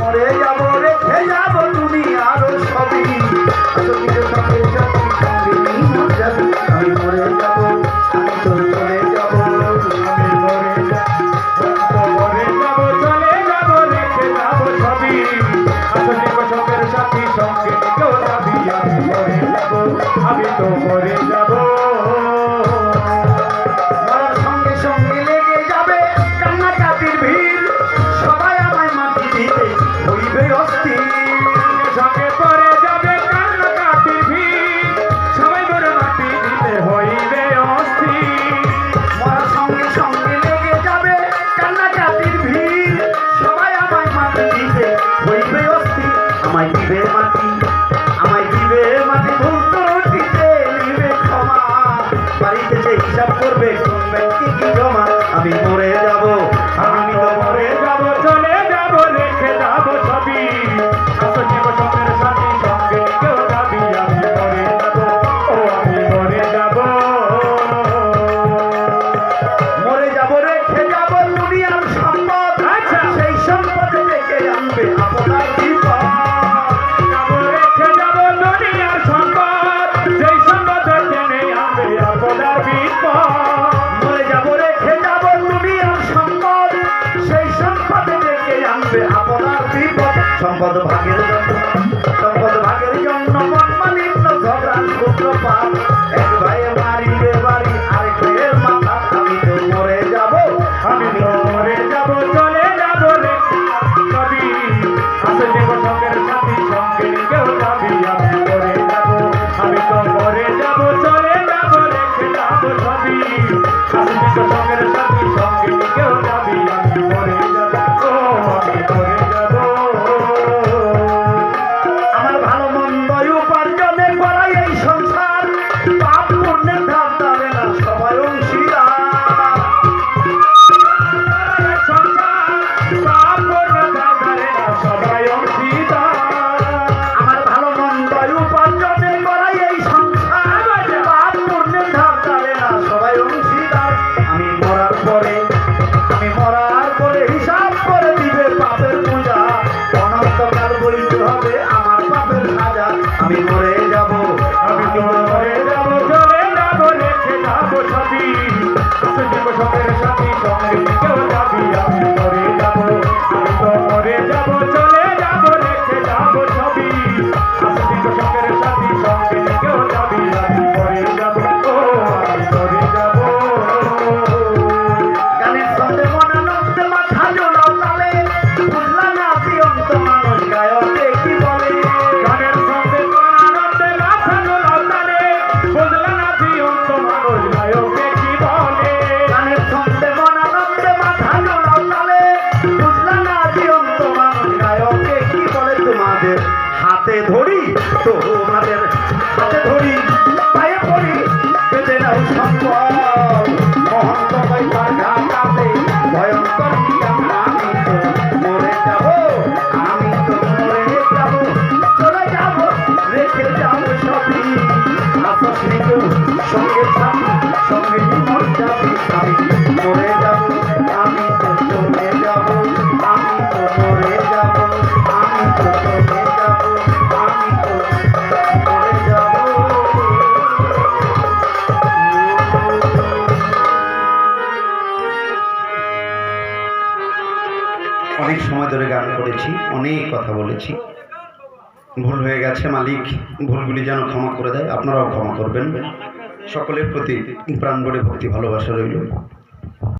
মরে যাব রেখে যাব তুমি আরো সবই আসলে সঙ্গে সঙ্গে মরে যাবে আমি মরে যাব আমি তো চলে যাব আমি মরে যাব চলে যাব রেখে যাব সবই আসলে সঙ্গে সাথী সঙ্গে কেউ যাবি আমি মরে যাব আমি তো মরে যাব মরার সঙ্গে সঙ্গে লেগে যাবে কান্নাকাটির ভিড় সবাই আমায় মাটি দিতে হইবে অস্থির সঙ্গে পরে যাবে কান্নাকাটির ভিড় সবাই ধরে মাটি দিতে হইবে অস্থির মরার সঙ্গে সঙ্গে লেগে যাবে কান্নাকাটির ভিড় সবাই আমায় মাটি দিতে হইবে অস্থির আমায় দিবে মাটি ভুল তো দিতে নিবে ক্ষমা বাড়িতে যে হিসাব করবে কোন ব্যক্তি কি জমা আমি মরে যাব আমি তো মরে যাব চলে যাব রেখে যাব সবই আসলে সঙ্গের সাথী সঙ্গে কেউ যাবি আমি মরে যাব ও আমি মরে যাব রেখে যাব দুনিয়ার সম্পদ সেই সম্পদ রেখে আনবে আপনার বিপদ রেখে যাব দুনিয়ার সম্পদ সেই সম্পদ টেনে আনবে আপনার বিপদ মরে যাব রেখে যাব দুনিয়ার সম্পদ সেই সম্পদ রেখে আনবে আপনার বিপদ সম্পদ ভাগের জন্য মনমালিন্য ঝগড়া সূত্রপাত এক ভাইয়ের মারিবে বাড়ি আরেক ভাইয়ের মাথা আমি তো মরে যাব চলে যাব রেখে সবই আসলে সঙ্গের সাথী সঙ্গে কেউ যাবি আমি মরে যাব আমি তো মরে যাব চলে যাব রেখে যাব সবই আসলে সঙ্গের সাথী সঙ্গে কেউ যাবি আমি মরে যাব ও আমি মরে যাব আমার ভালো মন্দ উপার্জনে করাই এই সংসার পাপ পুণ্যের ধার যাবে না সবাই অংশীদার আমার ভালো মন্দ উপার্জনে করাই এই সংসার পাপ পুণ্যের ধার যাবে না সবাই অংশীদার আমি মরার পরে হিসাব করে দিবে পাপের পূজা অনন্তকাল বলিতে হবে আমার পাপের সাজা আমি মরে যাব চলে যাব রেখে যাব সবই সঙ্গের সাথী সঙ্গে কেউ যাবি আমি মরে যাব আমি তো মরে যাব চলে যাব রেখে যাব সবই সঙ্গের সাথী সঙ্গে কেউ যাবি আমি মরে যাব ও আমি মরে যাব গানের সঙ্গে মনানন্দে মাথা জোড়াও তালে বুঝলা না প্রিয়ন্ত মানুষ গায়কে কি বলে গানের সঙ্গে মনানন্দে মাথা জোড়াও তালে বুঝলা না প্রিয়ন্ত মানুষ গায়কে কি বলে গানের সঙ্গে মনানন্দে মাথা জোড়াও তালে বুঝলা না প্রিয়ন্ত মানুষ গায়কে কি বলে তোমাদের হাতে ধরি পায়ে পড়ি পেতে নাও সম্পদ মহন্ত পয়সার ঘাটাতে ভয়ঙ্কর আমি তো মরে যাব চলে যাব রেখে যাব সবই আপনি সঙ্গে সঙ্গে মরে যাবি আমি মরে যাব আমি তো চলে যাব আমি তো মরে যাব আমি তো চলে যাব আমি তো মরে যাব অনেক সময় ধরে গান করেছি, অনেক কথা বলেছি, ভুল হয়ে গেছে। মালিক ভুলগুলি যেন ক্ষমা করে দেয়, আপনারাও ক্ষমা করবেন। সকলের প্রতি প্রাণ ভরে ভক্তি ভালোবাসা রইল।